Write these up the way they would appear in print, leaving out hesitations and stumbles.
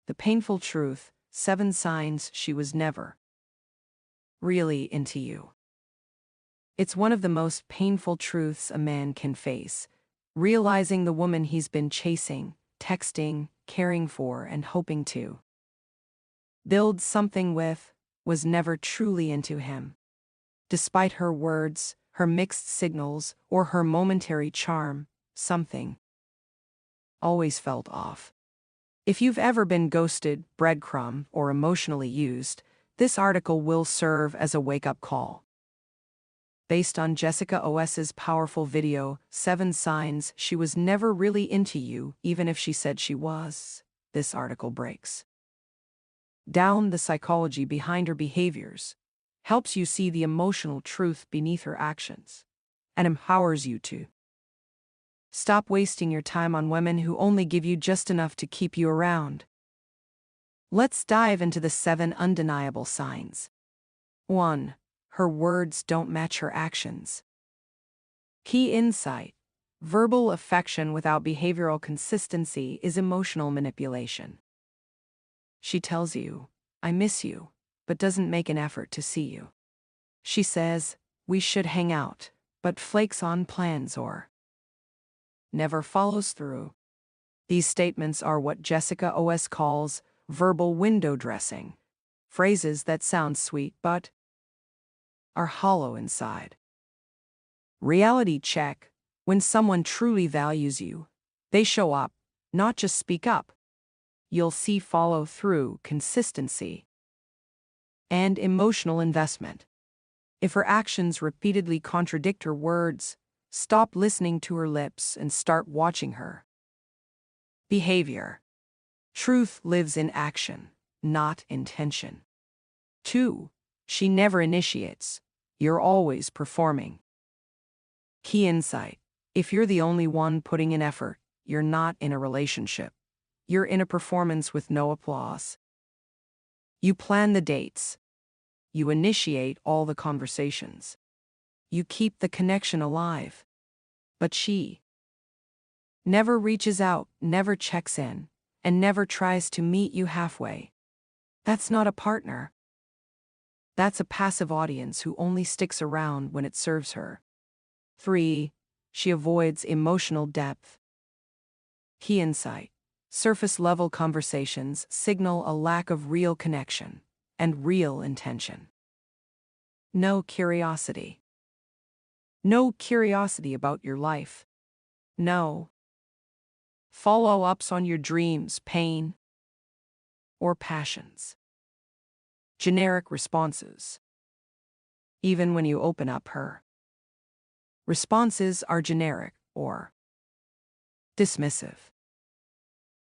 The painful truth, 7 signs she was never really into you. It's one of the most painful truths a man can face, realizing the woman he's been chasing, texting, caring for, and hoping to build something with was never truly into him. Despite her words, her mixed signals, or her momentary charm, something always felt off. If you've ever been ghosted, breadcrumbed, or emotionally used, this article will serve as a wake-up call. Based on Jessica OS's powerful video, 7 Signs She Was Never Really Into You, Even If She Said She Was, this article breaks down the psychology behind her behaviors, helps you see the emotional truth beneath her actions, and empowers you to stop wasting your time on women who only give you just enough to keep you around. Let's dive into the 7 undeniable signs. 1. Her words don't match her actions. Key insight: verbal affection without behavioral consistency is emotional manipulation. She tells you, "I miss you," but doesn't make an effort to see you. She says, "We should hang out," but flakes on plans or never follows through. These statements are what Jessica OS calls verbal window dressing, phrases that sound sweet but are hollow inside. Reality check: when someone truly values you, they show up, not just speak up. You'll see follow through, consistency, and emotional investment. If her actions repeatedly contradict her words, stop listening to her lips and start watching her behavior. Truth lives in action, not intention. 2. She never initiates. You're always performing. Key insight: if you're the only one putting in effort, you're not in a relationship. You're in a performance with no applause. You plan the dates. You initiate all the conversations. You keep the connection alive. But she never reaches out, never checks in, and never tries to meet you halfway. That's not a partner. That's a passive audience who only sticks around when it serves her. 3. She avoids emotional depth. Key insight: surface-level conversations signal a lack of real connection and real intention. No curiosity. No curiosity about your life. No follow-ups on your dreams, pain, or passions. Generic responses. Even when you open up, her responses are generic or dismissive.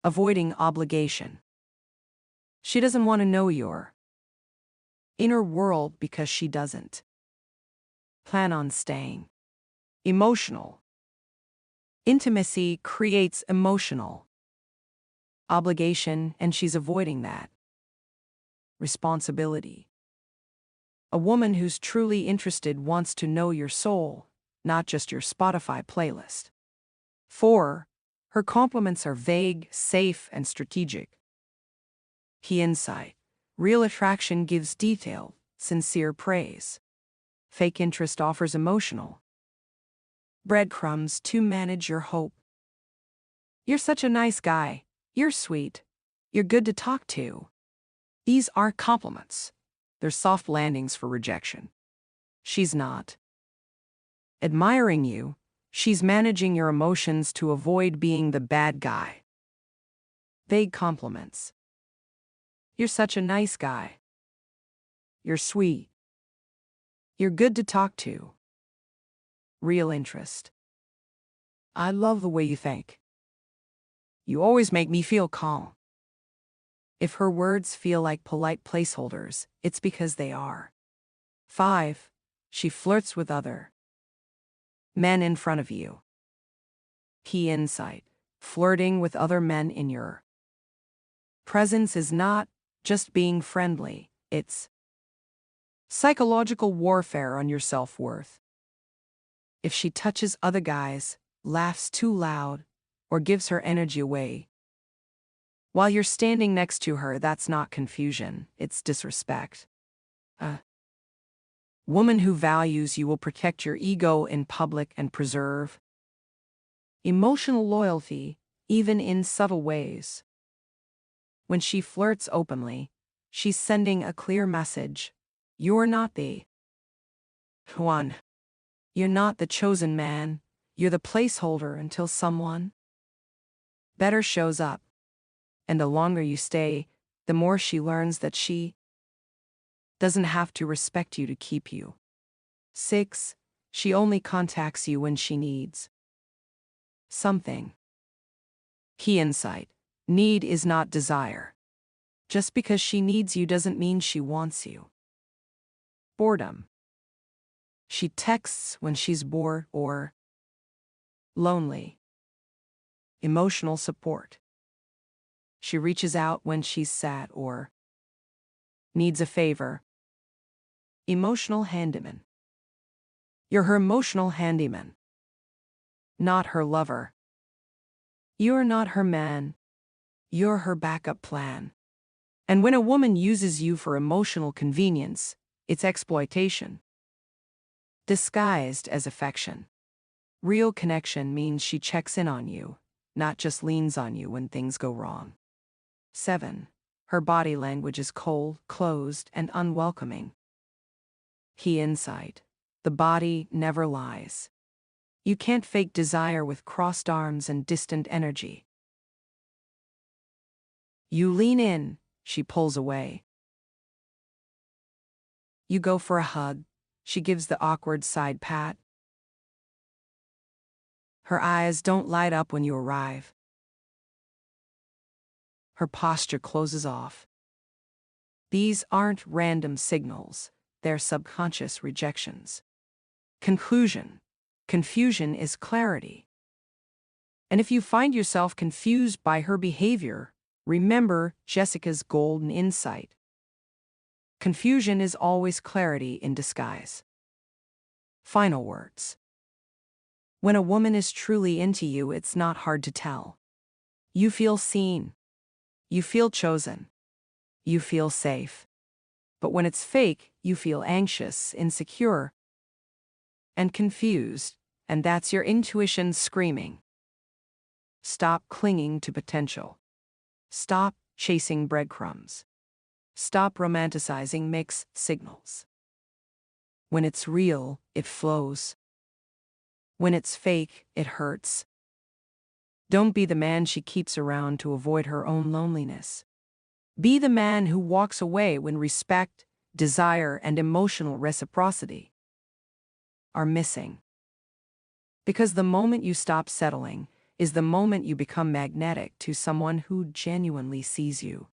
Avoiding obligation. She doesn't want to know your inner world because she doesn't plan on staying. Emotional intimacy creates emotional obligation, and she's avoiding that. Responsibility. A woman who's truly interested wants to know your soul, not just your Spotify playlist. 4. Her compliments are vague, safe, and strategic. Key insight: real attraction gives detailed, sincere praise. Fake interest offers emotional breadcrumbs to manage your hope. You're such a nice guy. You're sweet. You're good to talk to. These are compliments. They're soft landings for rejection. She's not admiring you. She's managing your emotions to avoid being the bad guy. Vague compliments. You're such a nice guy. You're sweet. You're good to talk to. Real interest. I love the way you think. You always make me feel calm. If her words feel like polite placeholders, it's because they are. 5. She flirts with other men in front of you. Key insight: flirting with other men in your presence is not just being friendly, it's psychological warfare on your self-worth. If she touches other guys, laughs too loud, or gives her energy away, While you're standing next to her, that's not confusion, it's disrespect. A woman who values you will protect your ego in public and preserve emotional loyalty, even in subtle ways. When she flirts openly, she's sending a clear message. You're not the one. You're not the chosen man. You're the placeholder until someone better shows up. And the longer you stay, the more she learns that she doesn't have to respect you to keep you. 6. She only contacts you when she needs something. Key insight. Need is not desire. Just because she needs you doesn't mean she wants you. Boredom. She texts when she's bored or lonely. Emotional support. She reaches out when she's sad or needs a favor. Emotional handyman. You're her emotional handyman, not her lover. You're not her man. You're her backup plan. And when a woman uses you for emotional convenience, it's exploitation, disguised as affection. Real connection means she checks in on you, not just leans on you when things go wrong. 7. Her body language is cold, closed, and unwelcoming. Key insight. The body never lies. You can't fake desire with crossed arms and distant energy. You lean in, she pulls away. You go for a hug, she gives the awkward side pat. Her eyes don't light up when you arrive. Her posture closes off. These aren't random signals, they're subconscious rejections. Conclusion. Confusion is clarity. And if you find yourself confused by her behavior, remember Jessica's golden insight. Confusion is always clarity in disguise. Final words. When a woman is truly into you, it's not hard to tell. You feel seen. You feel chosen. You feel safe. But when it's fake, you feel anxious, insecure, and confused, and that's your intuition screaming. Stop clinging to potential. Stop chasing breadcrumbs. Stop romanticizing mixed signals. When it's real, it flows. When it's fake, it hurts. Don't be the man she keeps around to avoid her own loneliness. Be the man who walks away when respect, desire, and emotional reciprocity are missing. Because the moment you stop settling is the moment you become magnetic to someone who genuinely sees you.